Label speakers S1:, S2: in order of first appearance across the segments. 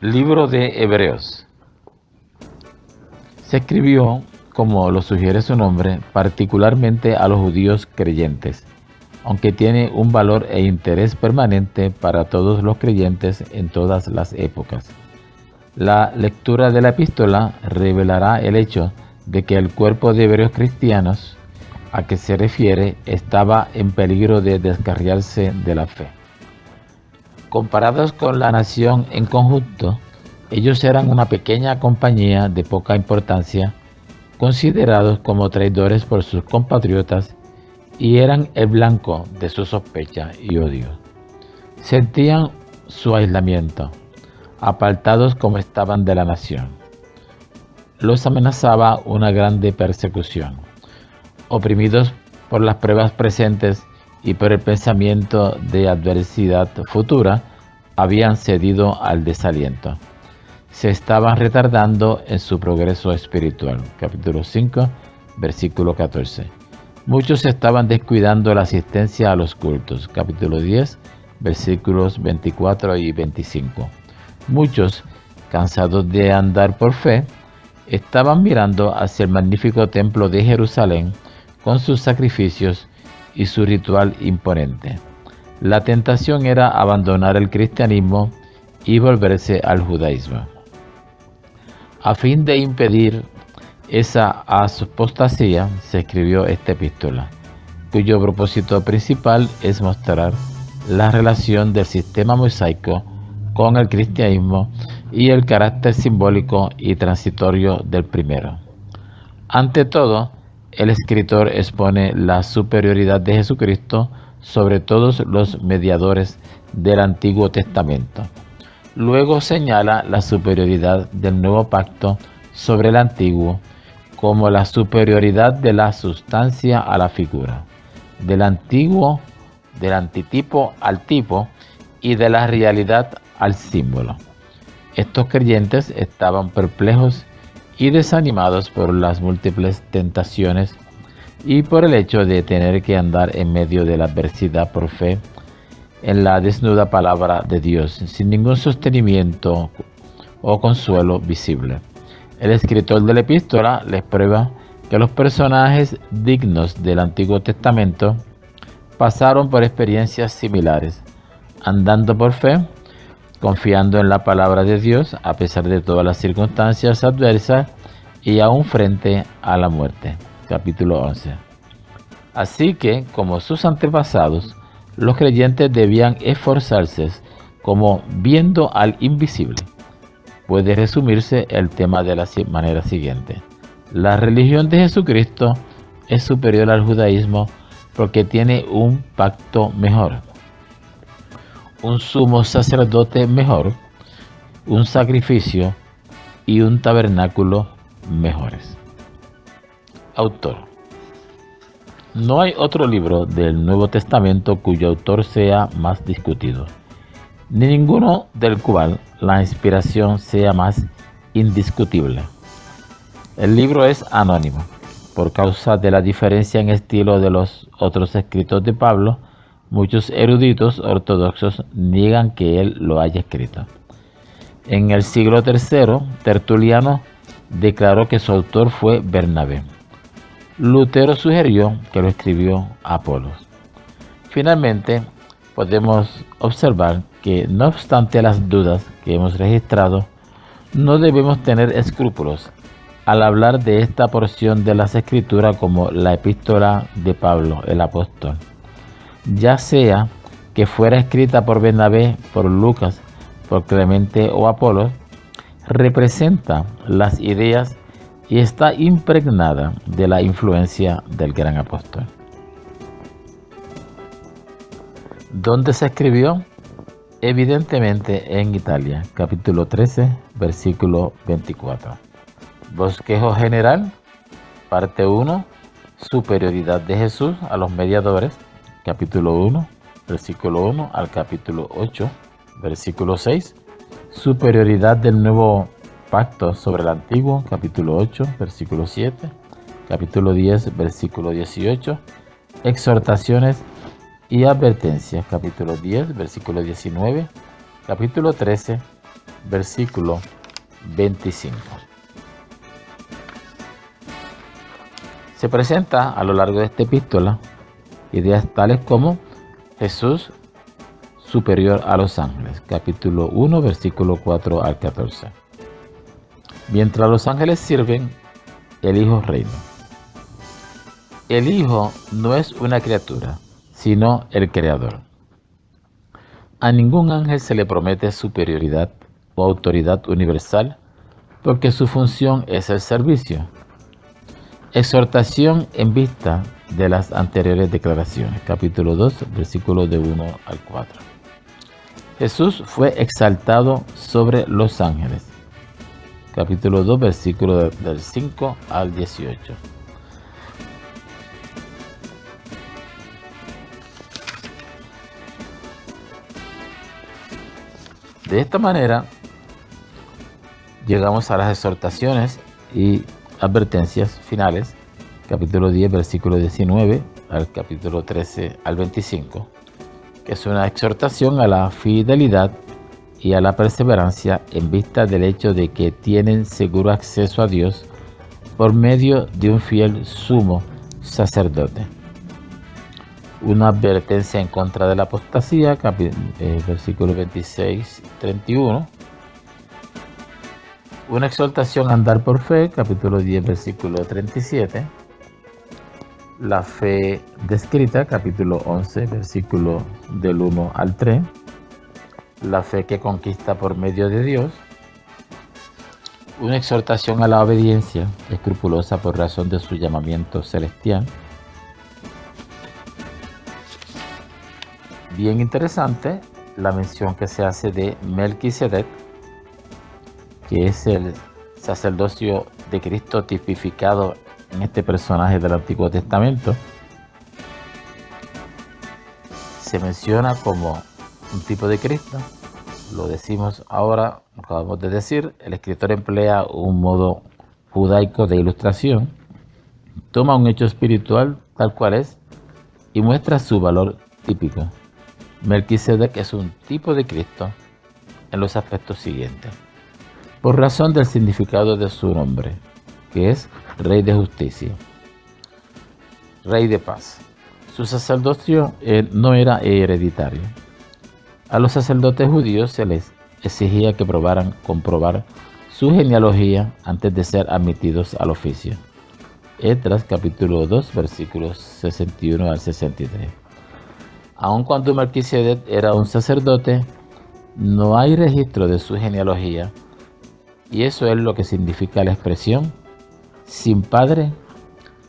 S1: Libro de Hebreos. Se escribió, como lo sugiere su nombre, particularmente a los judíos creyentes, aunque tiene un valor e interés permanente para todos los creyentes en todas las épocas. La lectura de la epístola revelará el hecho de que el cuerpo de hebreos cristianos a que se refiere estaba en peligro de descarriarse de la fe. Comparados con la nación en conjunto, ellos eran una pequeña compañía de poca importancia, considerados como traidores por sus compatriotas y eran el blanco de su sospecha y odio. Sentían su aislamiento, apartados como estaban de la nación. Los amenazaba una grande persecución. Oprimidos por las pruebas presentes y por el pensamiento de adversidad futura, habían cedido al desaliento. Se estaban retardando en su progreso espiritual. Capítulo 5, versículo 14. Muchos estaban descuidando la asistencia a los cultos. Capítulo 10, versículos 24 y 25. Muchos, cansados de andar por fe, estaban mirando hacia el magnífico templo de Jerusalén con sus sacrificios y su ritual imponente. La tentación era abandonar el cristianismo y volverse al judaísmo. A fin de impedir esa apostasía, se escribió esta epístola, cuyo propósito principal es mostrar la relación del sistema mosaico con el cristianismo y el carácter simbólico y transitorio del primero. Ante todo, el escritor expone la superioridad de Jesucristo sobre todos los mediadores del Antiguo Testamento. Luego señala la superioridad del nuevo pacto sobre el antiguo, como la superioridad de la sustancia a la figura, del antiguo, del antitipo al tipo y de la realidad al símbolo. Estos creyentes estaban perplejos y desanimados por las múltiples tentaciones y por el hecho de tener que andar en medio de la adversidad por fe en la desnuda palabra de Dios, sin ningún sostenimiento o consuelo visible. El escritor de la epístola les prueba que los personajes dignos del Antiguo Testamento pasaron por experiencias similares, andando por fe, confiando en la palabra de Dios a pesar de todas las circunstancias adversas y aún frente a la muerte. Capítulo 11. Así que, como sus antepasados, los creyentes debían esforzarse como viendo al invisible. Puede resumirse el tema de la manera siguiente. La religión de Jesucristo es superior al judaísmo porque tiene un pacto mejor, un sumo sacerdote mejor, un sacrificio y un tabernáculo mejores. Autor. No hay otro libro del Nuevo Testamento cuyo autor sea más discutido, ni ninguno del cual la inspiración sea más indiscutible. El libro es anónimo, por causa de la diferencia en estilo de los otros escritos de Pablo. Muchos eruditos ortodoxos niegan que él lo haya escrito. En el siglo III, Tertuliano declaró que su autor fue Bernabé. Lutero sugirió que lo escribió Apolos. Finalmente, podemos observar que, no obstante las dudas que hemos registrado, no debemos tener escrúpulos al hablar de esta porción de las Escrituras como la epístola de Pablo, el apóstol. Ya sea que fuera escrita por Bernabé, por Lucas, por Clemente o Apolos, representa las ideas y está impregnada de la influencia del gran apóstol. ¿Dónde se escribió? Evidentemente en Italia. Capítulo 13, versículo 24. Bosquejo general, parte 1, superioridad de Jesús a los mediadores, capítulo 1, versículo 1 al capítulo 8, versículo 6, superioridad del nuevo pacto sobre el antiguo, capítulo 8, versículo 7, capítulo 10, versículo 18, exhortaciones y advertencias, capítulo 10, versículo 19, capítulo 13, versículo 25. Se presenta a lo largo de esta epístola ideas tales como Jesús superior a los ángeles, capítulo 1, versículo 4 al 14. Mientras los ángeles sirven, el Hijo reina. El Hijo no es una criatura, sino el Creador. A ningún ángel se le promete superioridad o autoridad universal, porque su función es el servicio. Exhortación en vista de las anteriores declaraciones, capítulo 2, versículos de 1 al 4. Jesús fue exaltado sobre los ángeles, capítulo 2, versículos del 5 al 18. De esta manera, llegamos a las exhortaciones y advertencias finales, capítulo 10, versículo 19 al capítulo 13 al 25, que es una exhortación a la fidelidad y a la perseverancia en vista del hecho de que tienen seguro acceso a Dios por medio de un fiel sumo sacerdote. Una advertencia en contra de la apostasía, versículo 26-31. Una exhortación a andar por fe, capítulo 10, versículo 37. La fe descrita, capítulo 11, versículo del 1 al 3. La fe que conquista por medio de Dios. Una exhortación a la obediencia escrupulosa por razón de su llamamiento celestial. Bien interesante la mención que se hace de Melquisedec, que es el sacerdocio de Cristo tipificado en este personaje del Antiguo Testamento. Se menciona como un tipo de Cristo, lo decimos ahora, lo acabamos de decir. El escritor emplea un modo judaico de ilustración, toma un hecho espiritual tal cual es y muestra su valor típico. Melquisedec es un tipo de Cristo en los aspectos siguientes. Por razón del significado de su nombre, que es Rey de Justicia, Rey de Paz. Su sacerdocio no era hereditario. A los sacerdotes judíos se les exigía que comprobar su genealogía antes de ser admitidos al oficio. Esdras capítulo 2, versículos 61 al 63. Aun cuando Melquisedec era un sacerdote, no hay registro de su genealogía, y eso es lo que significa la expresión sin padre,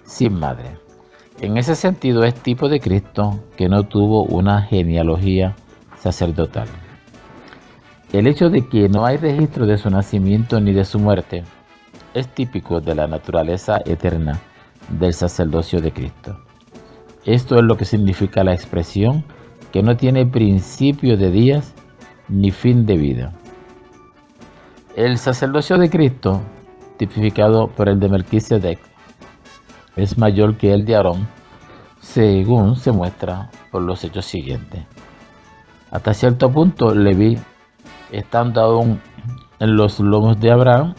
S1: sin madre. En ese sentido es tipo de Cristo que no tuvo una genealogía sacerdotal. El hecho de que no hay registro de su nacimiento ni de su muerte es típico de la naturaleza eterna del sacerdocio de Cristo. Esto es lo que significa la expresión que no tiene principio de días ni fin de vida. El sacerdocio de Cristo, tipificado por el de Melquisedec, es mayor que el de Aarón, según se muestra por los hechos siguientes. Hasta cierto punto, Leví, estando aún en los lomos de Abraham,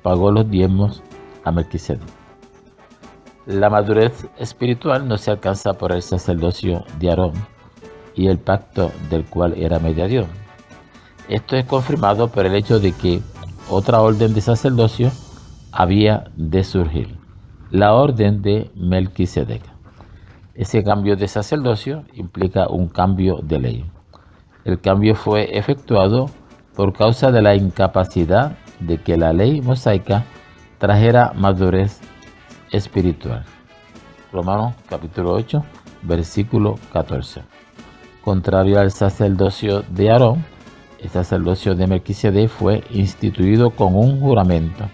S1: pagó los diezmos a Melquisedec. La madurez espiritual no se alcanza por el sacerdocio de Aarón y el pacto del cual era mediador. Esto es confirmado por el hecho de que otra orden de sacerdocio había de surgir, la orden de Melquisedec. Ese cambio de sacerdocio implica un cambio de ley. El cambio fue efectuado por causa de la incapacidad de que la ley mosaica trajera madurez espiritual. Romanos capítulo 8, versículo 14. Contrario al sacerdocio de Aarón, el sacerdocio de Melquisedec fue instituido con un juramento.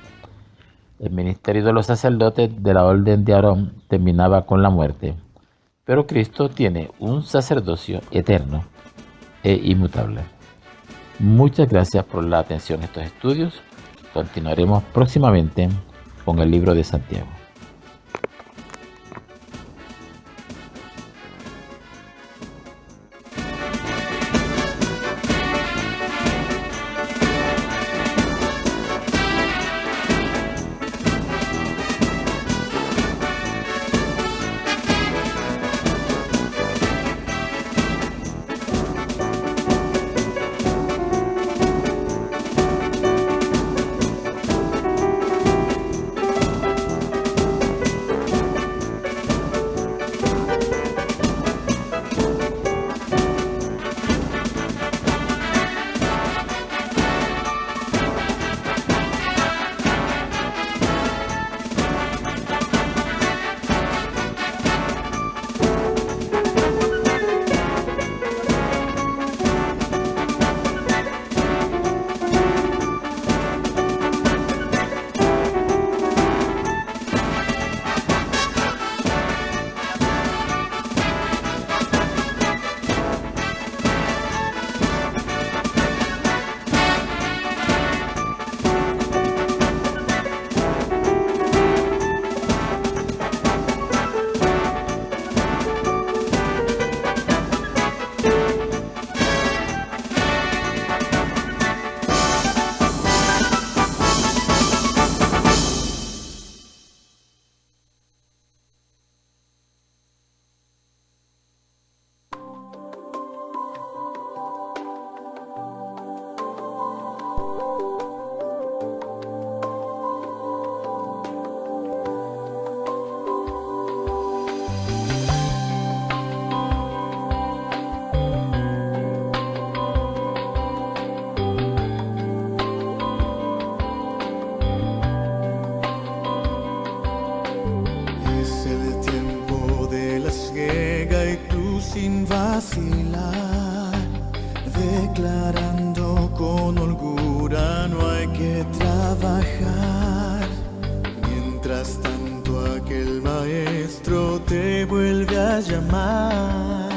S1: El ministerio de los sacerdotes de la orden de Aarón terminaba con la muerte, pero Cristo tiene un sacerdocio eterno e inmutable. Muchas gracias por la atención a estos estudios. Continuaremos próximamente con el libro de Santiago.
S2: vacilar, declarando con holgura no hay que trabajar. Mientras tanto aquel maestro te vuelve a llamar.